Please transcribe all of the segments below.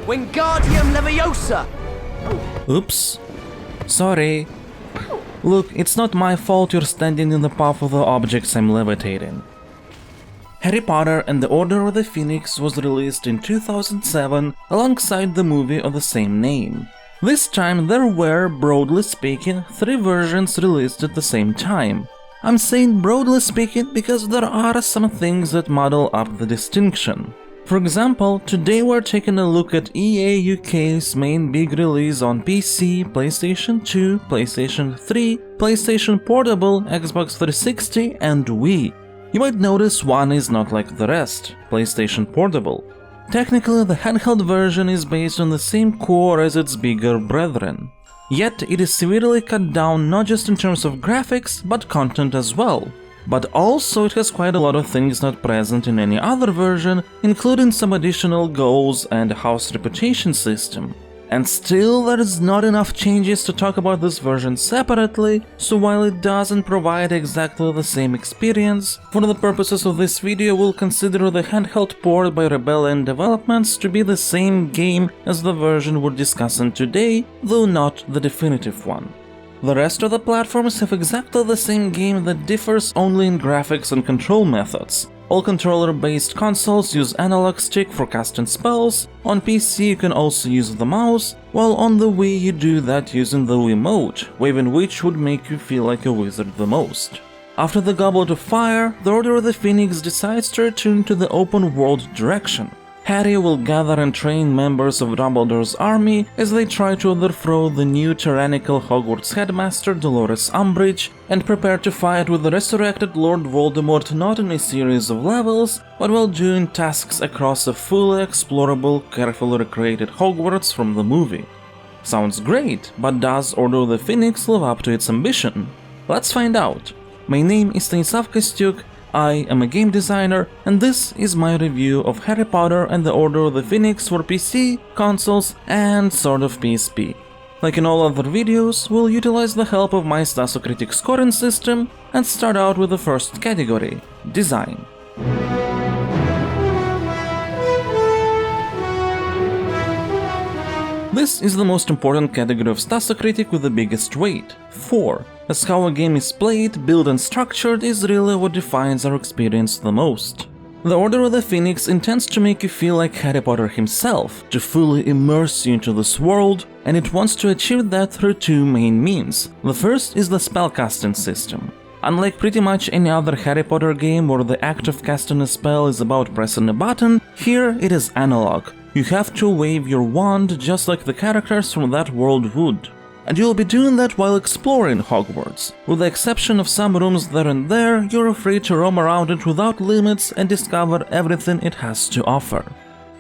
Wingardium Leviosa! Oops. Sorry. Look, it's not my fault you're standing in the path of the objects I'm levitating. Harry Potter and the Order of the Phoenix was released in 2007 alongside the movie of the same name. This time there were, broadly speaking, 3 versions released at the same time. I'm saying broadly speaking because there are some things that muddle up the distinction. For example, today we're taking a look at EA UK's main big release on PC, PlayStation 2, PlayStation 3, PlayStation Portable, Xbox 360 and Wii. You might notice one is not like the rest, PlayStation Portable. Technically, the handheld version is based on the same core as its bigger brethren. Yet it is severely cut down not just in terms of graphics, but content as well. But also it has quite a lot of things not present in any other version, including some additional goals and a house reputation system. And still there is not enough changes to talk about this version separately, so while it doesn't provide exactly the same experience, for the purposes of this video we'll consider the handheld port by Rebellion Developments to be the same game as the version we're discussing today, though not the definitive one. The rest of the platforms have exactly the same game that differs only in graphics and control methods. All controller-based consoles use analog stick for casting spells, on PC you can also use the mouse, while on the Wii you do that using the Wiimote, waving which would make you feel like a wizard the most. After the Goblet of Fire, the Order of the Phoenix decides to return to the open world direction. Harry will gather and train members of Dumbledore's army as they try to overthrow the new tyrannical Hogwarts headmaster Dolores Umbridge and prepare to fight with the resurrected Lord Voldemort not in a series of levels, but while doing tasks across a fully explorable, carefully recreated Hogwarts from the movie. Sounds great, but does Order of the Phoenix live up to its ambition? Let's find out. My name is Stanislav Costiuc. I am a game designer, and this is my review of Harry Potter and the Order of the Phoenix for PC, consoles, and sort of PSP. Like in all other videos, we'll utilize the help of my Stasocritic scoring system and start out with the first category, design. This is the most important category of Stasocritic with the biggest weight, 4, as how a game is played, built and structured is really what defines our experience the most. The Order of the Phoenix intends to make you feel like Harry Potter himself, to fully immerse you into this world, and it wants to achieve that through 2 main means. The first is the spellcasting system. Unlike pretty much any other Harry Potter game where the act of casting a spell is about pressing a button, here it is analog. You have to wave your wand just like the characters from that world would. And you'll be doing that while exploring Hogwarts. With the exception of some rooms there and there, you're free to roam around it without limits and discover everything it has to offer.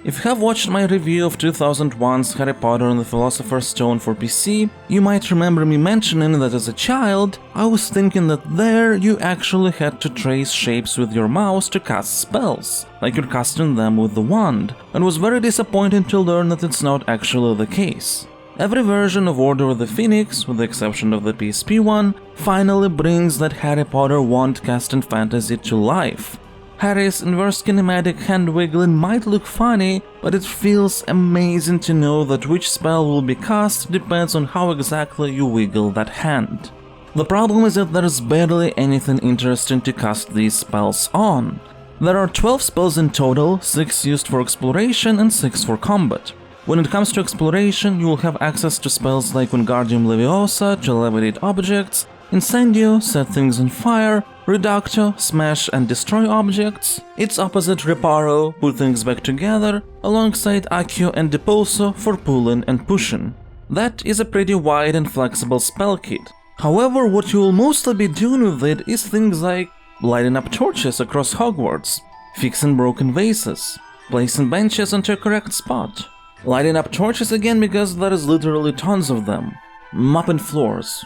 If you have watched my review of 2001's Harry Potter and the Philosopher's Stone for PC, you might remember me mentioning that as a child, I was thinking that there you actually had to trace shapes with your mouse to cast spells, like you're casting them with the wand, and was very disappointed to learn that it's not actually the case. Every version of Order of the Phoenix, with the exception of the PSP one, finally brings that Harry Potter wand casting fantasy to life. Harry's inverse kinematic hand wiggling might look funny, but it feels amazing to know that which spell will be cast depends on how exactly you wiggle that hand. The problem is that there is barely anything interesting to cast these spells on. There are 12 spells in total, 6 used for exploration and 6 for combat. When it comes to exploration, you will have access to spells like Wingardium Leviosa to levitate objects, Incendio, set things on fire, Reducto, smash and destroy objects, its opposite Reparo, put things back together, alongside Accio and Depulso for pulling and pushing. That is a pretty wide and flexible spell kit. However, what you will mostly be doing with it is things like lighting up torches across Hogwarts, fixing broken vases, placing benches onto a correct spot, lighting up torches again because there is literally tons of them, mopping floors.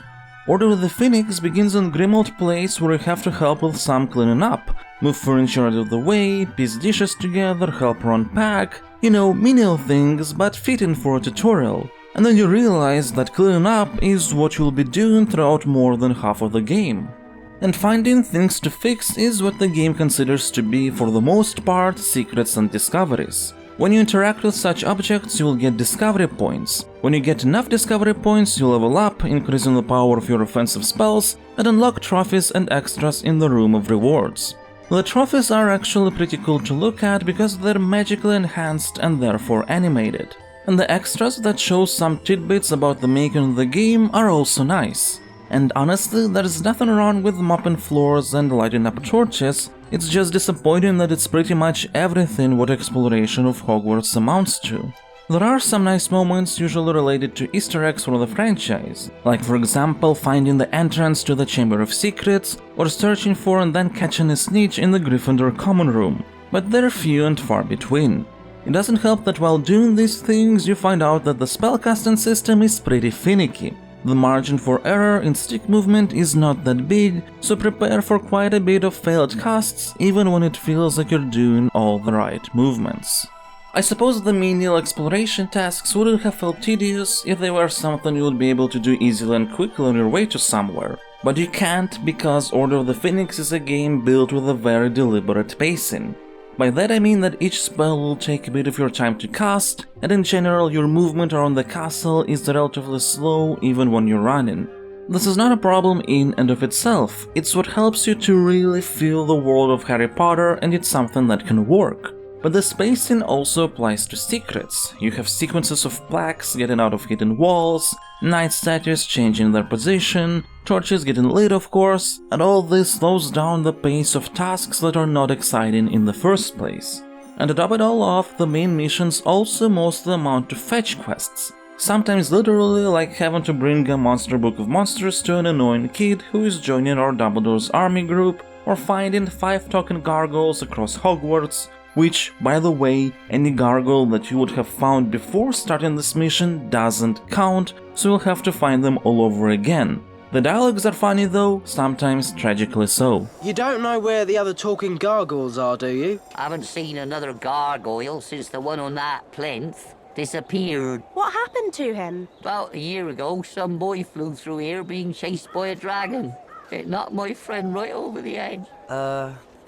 Order of the Phoenix begins in Grimmauld Place where you have to help with some cleaning up, move furniture out of the way, piece dishes together, help her unpack, you know, menial things but fitting for a tutorial. And then you realize that cleaning up is what you'll be doing throughout more than half of the game. And finding things to fix is what the game considers to be, for the most part, secrets and discoveries. When you interact with such objects, you will get discovery points. When you get enough discovery points, you level up, increasing the power of your offensive spells, and unlock trophies and extras in the Room of Rewards. The trophies are actually pretty cool to look at because they're magically enhanced and therefore animated. And the extras that show some tidbits about the making of the game are also nice. And honestly, there's nothing wrong with mopping floors and lighting up torches, it's just disappointing that it's pretty much everything what exploration of Hogwarts amounts to. There are some nice moments usually related to Easter eggs from the franchise, like for example finding the entrance to the Chamber of Secrets, or searching for and then catching a snitch in the Gryffindor common room, but they're few and far between. It doesn't help that while doing these things you find out that the spellcasting system is pretty finicky. The margin for error in stick movement is not that big, so prepare for quite a bit of failed casts even when it feels like you're doing all the right movements. I suppose the menial exploration tasks wouldn't have felt tedious if they were something you would be able to do easily and quickly on your way to somewhere, but you can't because Order of the Phoenix is a game built with a very deliberate pacing. By that I mean that each spell will take a bit of your time to cast, and in general your movement around the castle is relatively slow even when you're running. This is not a problem in and of itself, it's what helps you to really feel the world of Harry Potter, and it's something that can work. But the spacing also applies to secrets. You have sequences of plaques getting out of hidden walls, night statues changing their position, torches getting lit of course, and all this slows down the pace of tasks that are not exciting in the first place. And to top it all off, the main missions also mostly amount to fetch quests, sometimes literally like having to bring a monster book of monsters to an annoying kid who is joining our Dumbledore's army group, or finding 5 token gargoyles across Hogwarts, which, by the way, any gargoyle that you would have found before starting this mission doesn't count, so you'll have to find them all over again. The dialogues are funny though, sometimes tragically so. You don't know where the other talking gargoyles are, do you? I haven't seen another gargoyle since the one on that plinth disappeared. What happened to him? About a year ago, some boy flew through here being chased by a dragon. It knocked my friend right over the edge.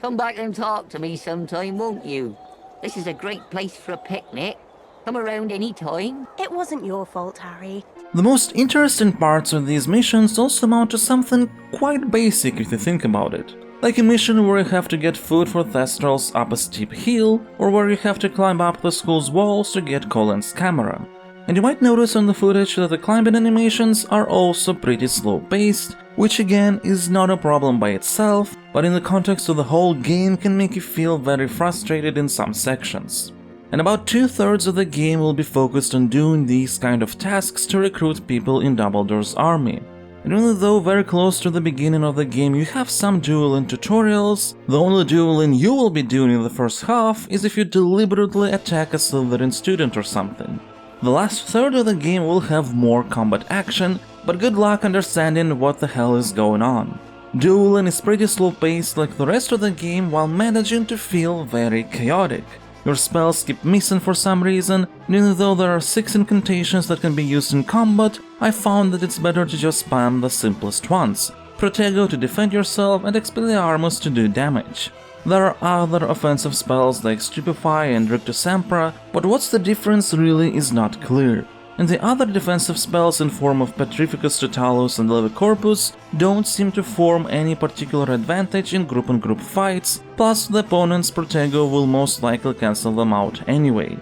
Come back and talk to me sometime, won't you? This is a great place for a picnic. Come around any time. It wasn't your fault, Harry. The most interesting parts of these missions also amount to something quite basic if you think about it. Like a mission where you have to get food for Thestrals up a steep hill, or where you have to climb up the school's walls to get Colin's camera. And you might notice on the footage that the climbing animations are also pretty slow-paced, which again is not a problem by itself, but in the context of the whole game can make you feel very frustrated in some sections. And about 2/3 of the game will be focused on doing these kind of tasks to recruit people in Dumbledore's army. And even though very close to the beginning of the game you have some dueling tutorials, the only dueling you will be doing in the first half is if you deliberately attack a Slytherin student or something. The last third of the game will have more combat action, but good luck understanding what the hell is going on. Dueling is pretty slow-paced like the rest of the game while managing to feel very chaotic. Your spells keep missing for some reason, and even though there are 6 incantations that can be used in combat, I found that it's better to just spam the simplest ones. Protego to defend yourself and Expelliarmus to do damage. There are other offensive spells like Stupefy and Rictus Sempra, but what's the difference really is not clear. And the other defensive spells in form of Petrificus Totalus and Levicorpus don't seem to form any particular advantage in group-on-group fights, plus the opponent's Protego will most likely cancel them out anyway.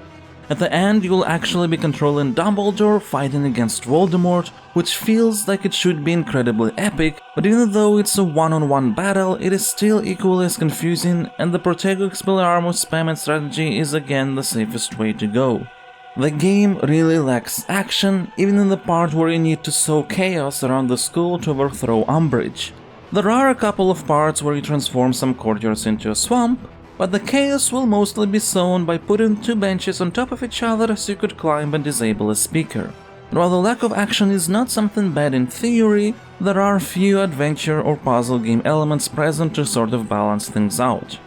At the end, you'll actually be controlling Dumbledore fighting against Voldemort, which feels like it should be incredibly epic, but even though it's a one-on-one battle, it is still equally as confusing, and the Protego Expelliarmus spamming strategy is again the safest way to go. The game really lacks action, even in the part where you need to sow chaos around the school to overthrow Umbridge. There are a couple of parts where you transform some courtyards into a swamp, but the chaos will mostly be sown by putting 2 benches on top of each other so you could climb and disable a speaker. And while the lack of action is not something bad in theory, there are few adventure or puzzle game elements present to sort of balance things out.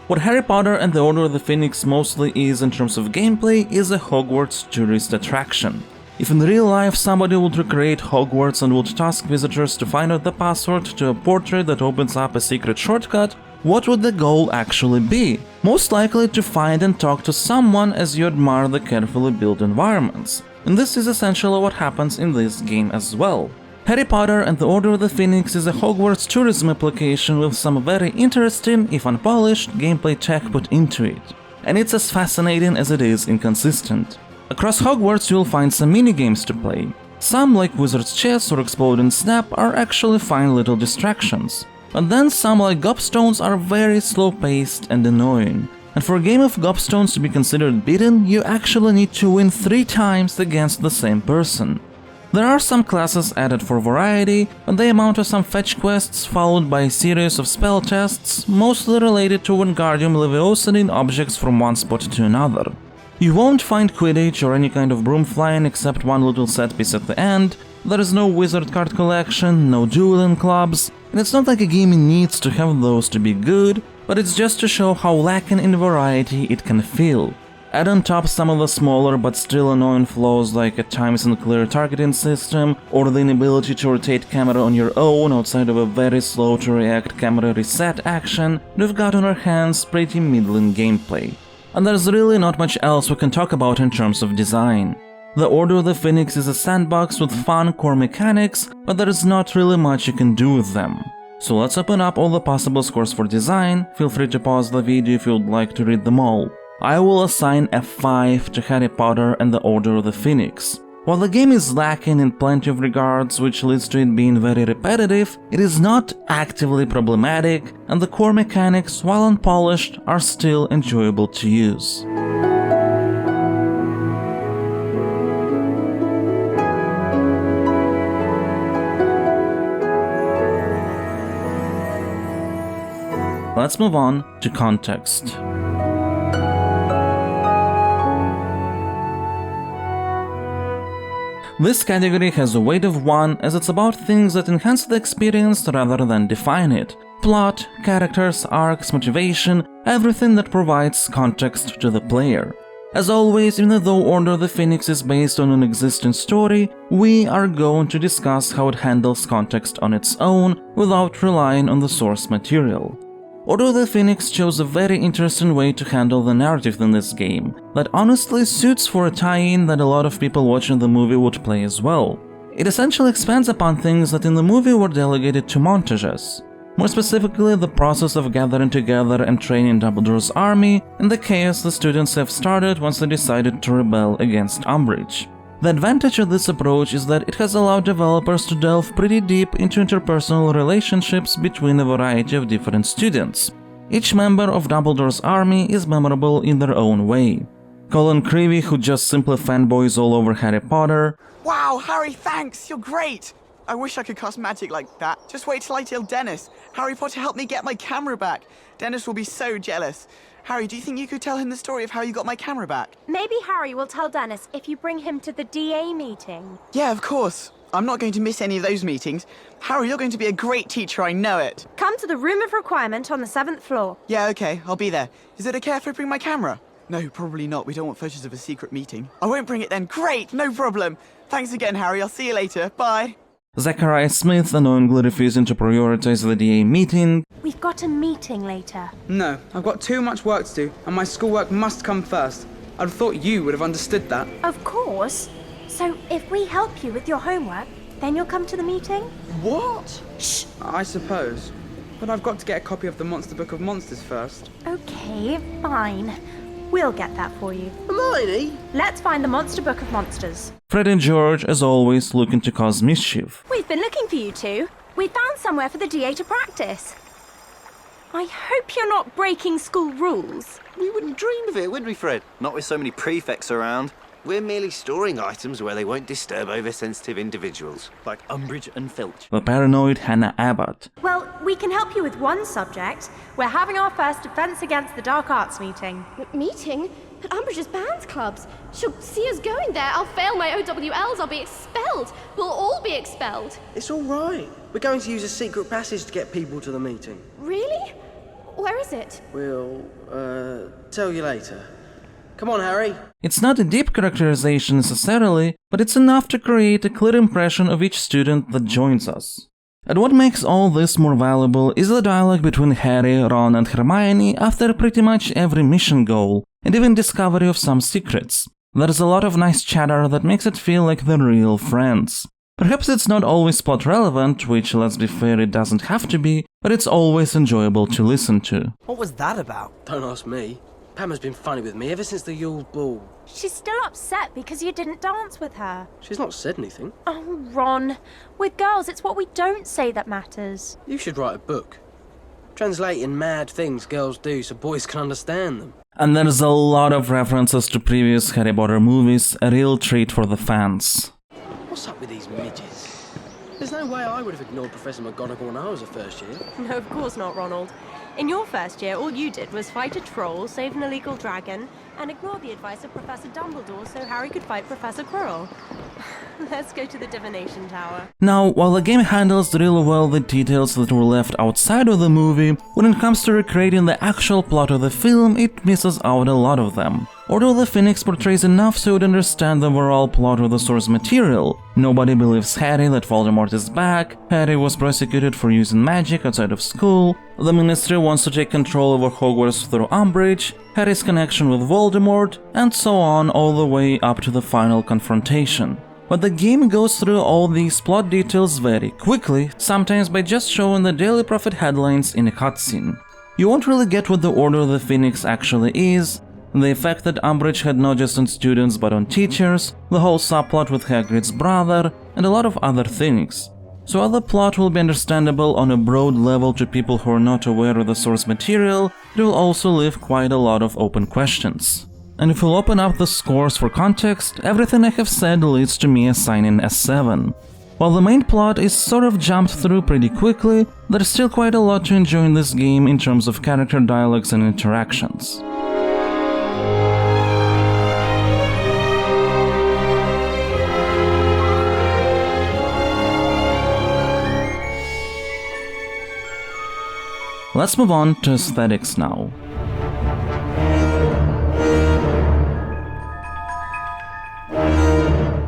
What Harry Potter and the Order of the Phoenix mostly is in terms of gameplay is a Hogwarts tourist attraction. If in real life somebody would recreate Hogwarts and would task visitors to find out the password to a portrait that opens up a secret shortcut, what would the goal actually be? Most likely to find and talk to someone as you admire the carefully built environments. And this is essentially what happens in this game as well. Harry Potter and the Order of the Phoenix is a Hogwarts tourism application with some very interesting, if unpolished, gameplay tech put into it. And it's as fascinating as it is inconsistent. Across Hogwarts you'll find some minigames to play. Some, like Wizard's Chess or Exploding Snap, are actually fine little distractions. But then some, like Gobstones, are very slow-paced and annoying. And for a game of Gobstones to be considered beaten, you actually need to win 3 times against the same person. There are some classes added for variety, but they amount to some fetch quests followed by a series of spell tests, mostly related to Wingardium Leviosa objects from one spot to another. You won't find Quidditch or any kind of broom flying except one little set piece at the end. There is no wizard card collection, no dueling clubs, and it's not like a game needs to have those to be good, but it's just to show how lacking in variety it can feel. Add on top some of the smaller but still annoying flaws like at times unclear targeting system or the inability to rotate camera on your own outside of a very slow to react camera reset action, we've got on our hands pretty middling gameplay. And there's really not much else we can talk about in terms of design. The Order of the Phoenix is a sandbox with fun core mechanics, but there is not really much you can do with them. So let's open up all the possible scores for design. Feel free to pause the video if you would like to read them all. I will assign a 5 to Harry Potter and the Order of the Phoenix. While the game is lacking in plenty of regards, which leads to it being very repetitive, it is not actively problematic, and the core mechanics, while unpolished, are still enjoyable to use. Let's move on to context. This category has a weight of 1 as it's about things that enhance the experience rather than define it. Plot, characters, arcs, motivation, everything that provides context to the player. As always, even though Order of the Phoenix is based on an existing story, we are going to discuss how it handles context on its own without relying on the source material. Order of the Phoenix chose a very interesting way to handle the narrative in this game, that honestly suits for a tie-in that a lot of people watching the movie would play as well. It essentially expands upon things that in the movie were delegated to montages. More specifically, the process of gathering together and training Dumbledore's army, and the chaos the students have started once they decided to rebel against Umbridge. The advantage of this approach is that it has allowed developers to delve pretty deep into interpersonal relationships between a variety of different students. Each member of Dumbledore's army is memorable in their own way. Colin Creevy, who just simply fanboys all over Harry Potter. Wow, Harry, thanks! You're great! I wish I could cast magic like that. Just wait till I tell Dennis. Harry Potter helped me get my camera back. Dennis will be so jealous. Harry, do you think you could tell him the story of how you got my camera back? Maybe Harry will tell Dennis if you bring him to the DA meeting. Yeah, of course. I'm not going to miss any of those meetings. Harry, you're going to be a great teacher, I know it. Come to the room of requirement on the 7th floor. Yeah, okay, I'll be there. Is it okay if I bring my camera? No, probably not. We don't want photos of a secret meeting. I won't bring it then. Great, no problem. Thanks again, Harry. I'll see you later. Bye. Zachariah Smith annoyingly refusing to prioritize the DA meeting. We've got a meeting later. No, I've got too much work to do, and my schoolwork must come first. I'd have thought you would have understood that. Of course. So if we help you with your homework, then you'll come to the meeting? What? Shh! I suppose. But I've got to get a copy of the Monster Book of Monsters first. Okay, fine. We'll get that for you. Hermione? Let's find the Monster Book of Monsters. Fred and George, as always, looking to cause mischief. We've been looking for you two. We found somewhere for the DA to practice. I hope you're not breaking school rules. We wouldn't dream of it, would we, Fred? Not with so many prefects around. We're merely storing items where they won't disturb oversensitive individuals, like Umbridge and Filch. The paranoid Hannah Abbott. Well, we can help you with one subject. We're having our first Defense Against the Dark Arts meeting. Meeting? At Umbridge's band clubs. She'll see us going there. I'll fail my OWLs. I'll be expelled. We'll all be expelled. It's all right. We're going to use a secret passage to get people to the meeting. Really? Where is it? We'll, tell you later. Come on, Harry. It's not a deep characterization necessarily, but it's enough to create a clear impression of each student that joins us. And what makes all this more valuable is the dialogue between Harry, Ron and Hermione after pretty much every mission goal, and even discovery of some secrets. There's a lot of nice chatter that makes it feel like they're real friends. Perhaps it's not always plot relevant, which, let's be fair, it doesn't have to be, but it's always enjoyable to listen to. What was that about? Don't ask me. Pam has been funny with me ever since the Yule Ball. She's still upset because you didn't dance with her. She's not said anything. Oh, Ron. With girls, it's what we don't say that matters. You should write a book. Translating mad things girls do so boys can understand them. And there's a lot of references to previous Harry Potter movies, a real treat for the fans. What's up with these midgets? There's no way I would have ignored Professor McGonagall when I was a first year. No, of course not, Ronald. In your first year, all you did was fight a troll, save an illegal dragon, and ignore the advice of Professor Dumbledore so Harry could fight Professor Quirrell. Let's go to the divination tower. Now, while the game handles really well the details that were left outside of the movie, when it comes to recreating the actual plot of the film, it misses out a lot of them. Order the Phoenix portrays enough so you'd understand the overall plot of the source material. Nobody believes Harry that Voldemort is back, Harry was prosecuted for using magic outside of school, the Ministry wants to take control over Hogwarts through Umbridge, Harry's connection with Voldemort, and so on all the way up to the final confrontation. But the game goes through all these plot details very quickly, sometimes by just showing the Daily Prophet headlines in a cutscene. You won't really get what the Order of the Phoenix actually is, the effect that Umbridge had not just on students but on teachers, the whole subplot with Hagrid's brother, and a lot of other things. So while the plot will be understandable on a broad level to people who are not aware of the source material, it will also leave quite a lot of open questions. And if we'll open up the scores for context, everything I have said leads to me assigning a 7. While the main plot is sort of jumped through pretty quickly, there's still quite a lot to enjoy in this game in terms of character dialogues and interactions. Let's move on to aesthetics now.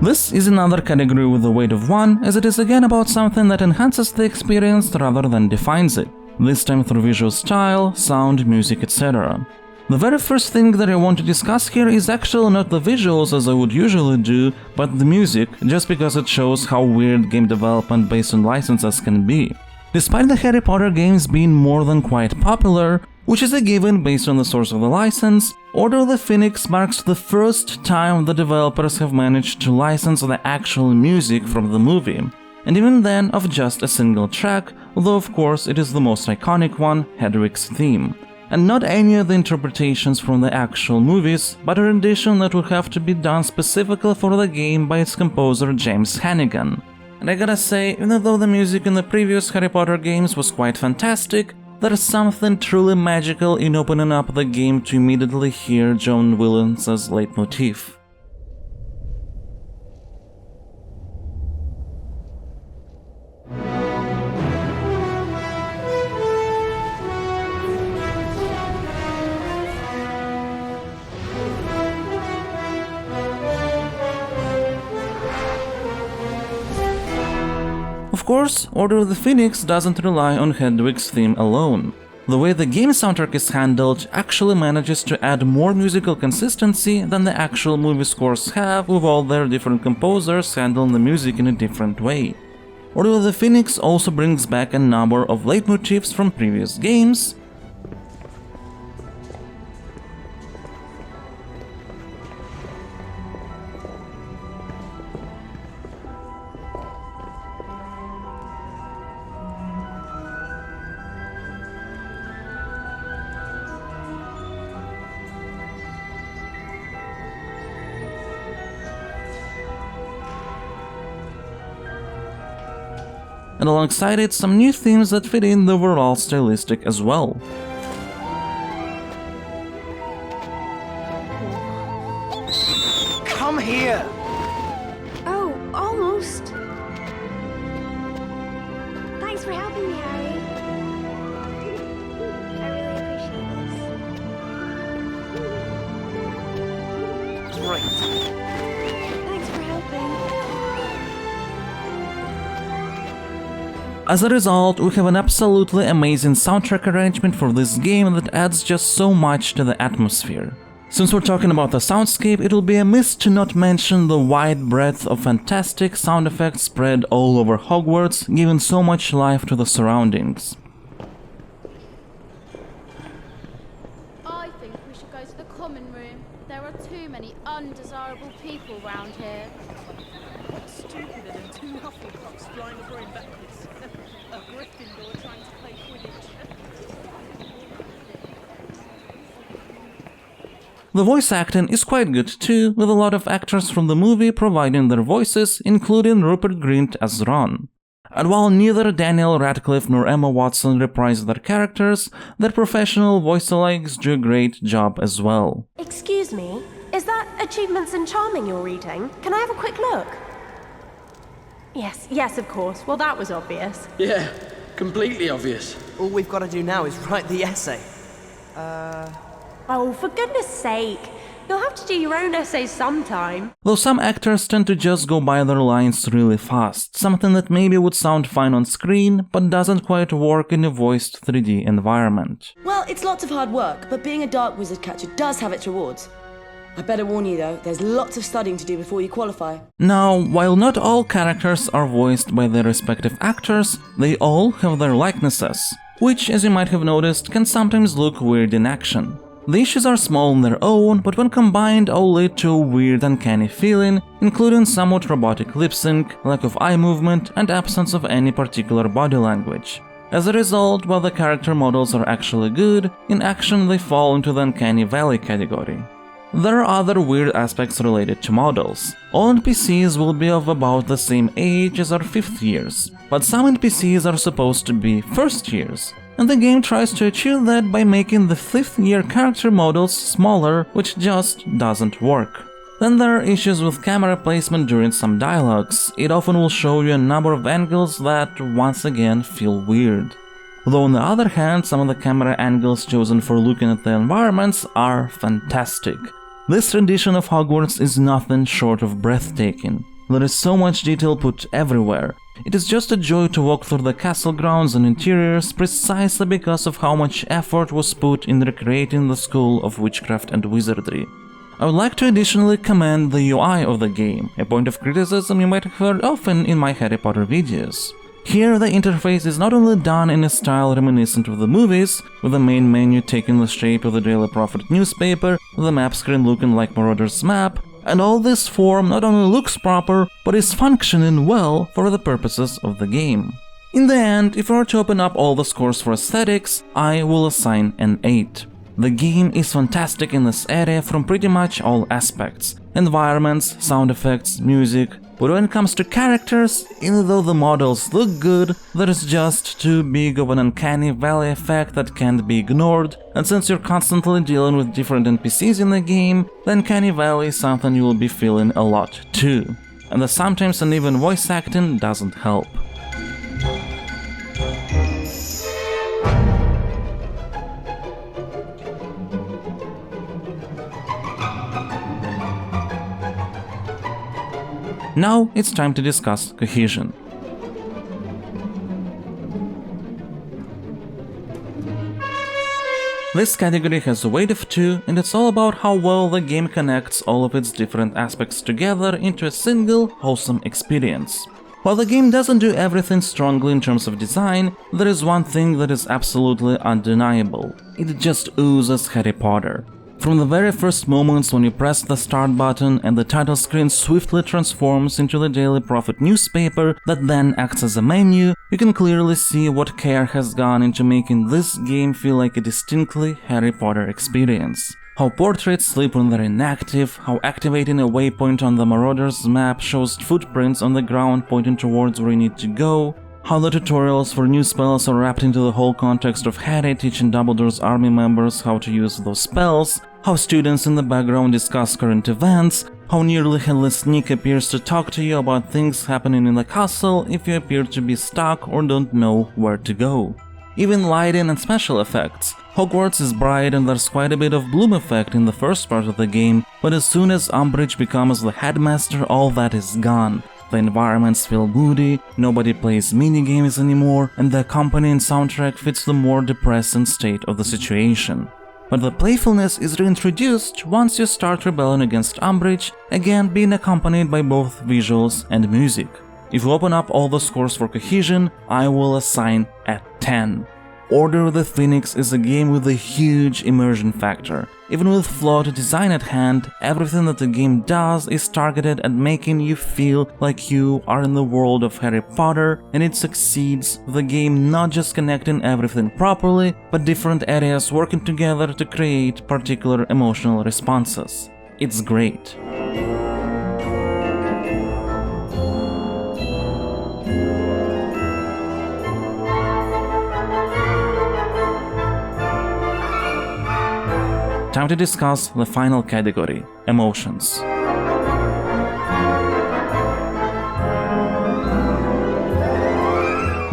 This is another category with the weight of 1, as it is again about something that enhances the experience rather than defines it, this time through visual style, sound, music, etc. The very first thing that I want to discuss here is actually not the visuals as I would usually do, but the music, just because it shows how weird game development based on licenses can be. Despite the Harry Potter games being more than quite popular, which is a given based on the source of the license, Order of the Phoenix marks the first time the developers have managed to license the actual music from the movie, and even then of just a single track, although of course it is the most iconic one, Hedwig's theme. And not any of the interpretations from the actual movies, but a rendition that would have to be done specifically for the game by its composer James Hannigan. And I gotta say, even though the music in the previous Harry Potter games was quite fantastic, there's something truly magical in opening up the game to immediately hear John Williams' leitmotif. Of course, Order of the Phoenix doesn't rely on Hedwig's theme alone. The way the game soundtrack is handled actually manages to add more musical consistency than the actual movie scores have, with all their different composers handling the music in a different way. Order of the Phoenix also brings back a number of leitmotifs from previous games, and alongside it some new themes that fit in the overall stylistic as well. Come here! Oh, almost. Thanks for helping me, Harry. I really appreciate this. Great. Thanks for helping. As a result, we have an absolutely amazing soundtrack arrangement for this game that adds just so much to the atmosphere. Since we're talking about the soundscape, it will be amiss to not mention the wide breadth of fantastic sound effects spread all over Hogwarts, giving so much life to the surroundings. I think we should go to the common room. There are too many undesirable people round here. Stupider than two Hufflepuffs flying the brain backwards. A Gryffindor trying to play Quidditch. The voice acting is quite good too, with a lot of actors from the movie providing their voices, including Rupert Grint as Ron. And while neither Daniel Radcliffe nor Emma Watson reprised their characters, their professional voice-alikes do a great job as well. Excuse me, is that Achievements in Charming you're reading? Can I have a quick look? Yes, of course. Well, that was obvious. Yeah, completely obvious. All we've got to do now is write the essay. Oh, for goodness sake. You'll have to do your own essays sometime. Though some actors tend to just go by their lines really fast, something that maybe would sound fine on screen, but doesn't quite work in a voiced 3D environment. Well, it's lots of hard work, but being a dark wizard catcher does have its rewards. I better warn you though, there's lots of studying to do before you qualify. Now, while not all characters are voiced by their respective actors, they all have their likenesses, which, as you might have noticed, can sometimes look weird in action. The issues are small on their own, but when combined all lead to a weird uncanny feeling, including somewhat robotic lip sync, lack of eye movement, and absence of any particular body language. As a result, while the character models are actually good, in action they fall into the uncanny valley category. There are other weird aspects related to models. All NPCs will be of about the same age as our 5th years, but some NPCs are supposed to be 1st years. And the game tries to achieve that by making the 5th year character models smaller, which just doesn't work. Then there are issues with camera placement during some dialogues. It often will show you a number of angles that once again feel weird. Though on the other hand, some of the camera angles chosen for looking at the environments are fantastic. This rendition of Hogwarts is nothing short of breathtaking. There is so much detail put everywhere. It is just a joy to walk through the castle grounds and interiors precisely because of how much effort was put in recreating the school of witchcraft and wizardry. I would like to additionally commend the UI of the game, a point of criticism you might have heard often in my Harry Potter videos. Here the interface is not only done in a style reminiscent of the movies, with the main menu taking the shape of the Daily Prophet newspaper, with the map screen looking like Marauder's map, and all this form not only looks proper, but is functioning well for the purposes of the game. In the end, if I were to open up all the scores for aesthetics, I will assign an 8. The game is fantastic in this area from pretty much all aspects: environments, sound effects, music. But when it comes to characters, even though the models look good, there is just too big of an uncanny valley effect that can't be ignored, and since you're constantly dealing with different NPCs in the game, the uncanny valley is something you will be feeling a lot too. And the sometimes uneven voice acting doesn't help. Now it's time to discuss Cohesion. This category has a weight of 2, and it's all about how well the game connects all of its different aspects together into a single, wholesome experience. While the game doesn't do everything strongly in terms of design, there is one thing that is absolutely undeniable. It just oozes Harry Potter. From the very first moments when you press the start button and the title screen swiftly transforms into the Daily Prophet newspaper that then acts as a menu, you can clearly see what care has gone into making this game feel like a distinctly Harry Potter experience. How portraits sleep when they're inactive, how activating a waypoint on the Marauder's map shows footprints on the ground pointing towards where you need to go, how the tutorials for new spells are wrapped into the whole context of Harry teaching Dumbledore's army members how to use those spells, how students in the background discuss current events, how nearly Headless Nick appears to talk to you about things happening in the castle if you appear to be stuck or don't know where to go. Even lighting and special effects. Hogwarts is bright and there's quite a bit of bloom effect in the first part of the game, but as soon as Umbridge becomes the headmaster, all that is gone. the environments feel moody, nobody plays minigames anymore, and the accompanying soundtrack fits the more depressing state of the situation. But the playfulness is reintroduced once you start rebelling against Umbridge, again being accompanied by both visuals and music. If you open up all the scores for Cohesion, I will assign a 10. Order of the Phoenix is a game with a huge immersion factor. Even with flawed design at hand, everything that the game does is targeted at making you feel like you are in the world of Harry Potter, and it succeeds with the game not just connecting everything properly, but different areas working together to create particular emotional responses. It's great. Time to discuss the final category, emotions.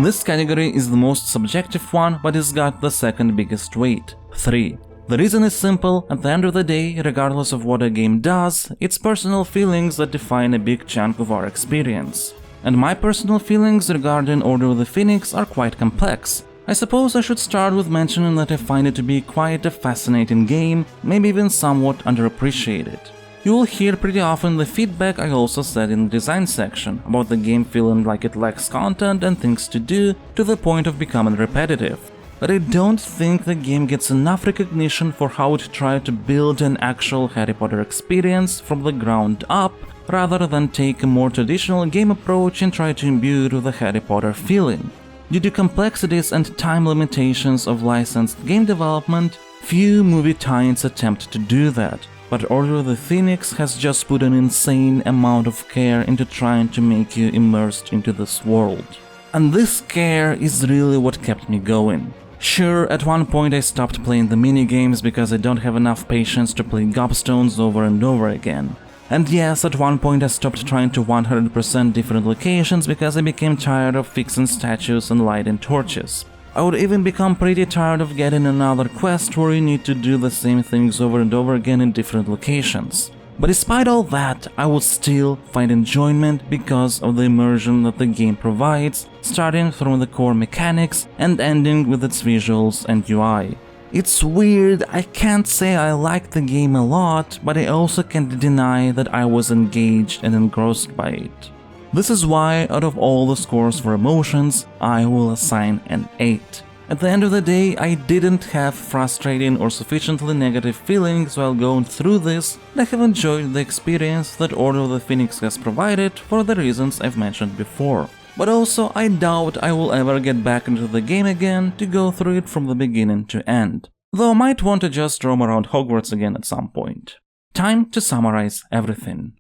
This category is the most subjective one, but it's got the second biggest weight, 3. The reason is simple: at the end of the day, regardless of what a game does, it's personal feelings that define a big chunk of our experience. And my personal feelings regarding Order of the Phoenix are quite complex. I suppose I should start with mentioning that I find it to be quite a fascinating game, maybe even somewhat underappreciated. You will hear pretty often the feedback I also said in the design section, about the game feeling like it lacks content and things to do, to the point of becoming repetitive. But I don't think the game gets enough recognition for how it tried to build an actual Harry Potter experience from the ground up, rather than take a more traditional game approach and try to imbue it with a Harry Potter feeling. Due to complexities and time limitations of licensed game development, few movie tie-ins attempt to do that, but Order of the Phoenix has just put an insane amount of care into trying to make you immersed into this world. And this care is really what kept me going. Sure, at one point I stopped playing the minigames because I don't have enough patience to play gobstones over and over again. And yes, at one point I stopped trying to 100% different locations because I became tired of fixing statues and lighting torches. I would even become pretty tired of getting another quest where you need to do the same things over and over again in different locations. But despite all that, I would still find enjoyment because of the immersion that the game provides, starting from the core mechanics and ending with its visuals and UI. It's weird, I can't say I liked the game a lot, but I also can't deny that I was engaged and engrossed by it. This is why, out of all the scores for emotions, I will assign an 8. At the end of the day, I didn't have frustrating or sufficiently negative feelings while going through this, and I have enjoyed the experience that Order of the Phoenix has provided for the reasons I've mentioned before. But also, I doubt I will ever get back into the game again to go through it from the beginning to end. Though I might want to just roam around Hogwarts again at some point. Time to summarize everything.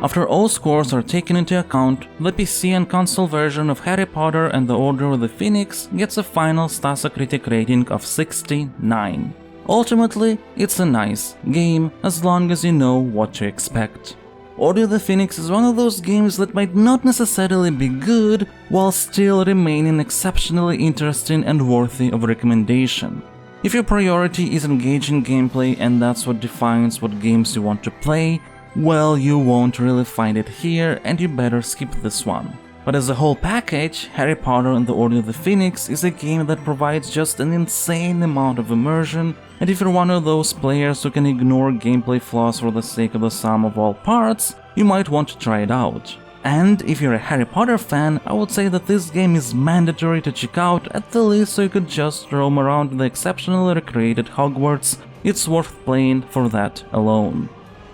After all scores are taken into account, the PC and console version of Harry Potter and the Order of the Phoenix gets a final Stasocritic rating of 69. Ultimately, it's a nice game, as long as you know what to expect. Order of the Phoenix is one of those games that might not necessarily be good, while still remaining exceptionally interesting and worthy of recommendation. If your priority is engaging gameplay and that's what defines what games you want to play, well, you won't really find it here and you better skip this one. But as a whole package, Harry Potter and the Order of the Phoenix is a game that provides just an insane amount of immersion, and if you're one of those players who can ignore gameplay flaws for the sake of the sum of all parts, you might want to try it out. And if you're a Harry Potter fan, I would say that this game is mandatory to check out, at the least so you could just roam around the exceptionally recreated Hogwarts. It's worth playing for that alone.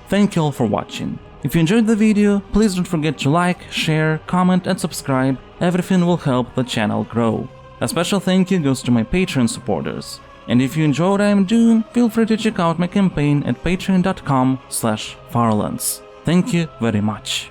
Thank you all for watching. If you enjoyed the video, please don't forget to like, share, comment and subscribe. Everything will help the channel grow. A special thank you goes to my Patreon supporters. And if you enjoy what I am doing, feel free to check out my campaign at patreon.com/Farlands. Thank you very much.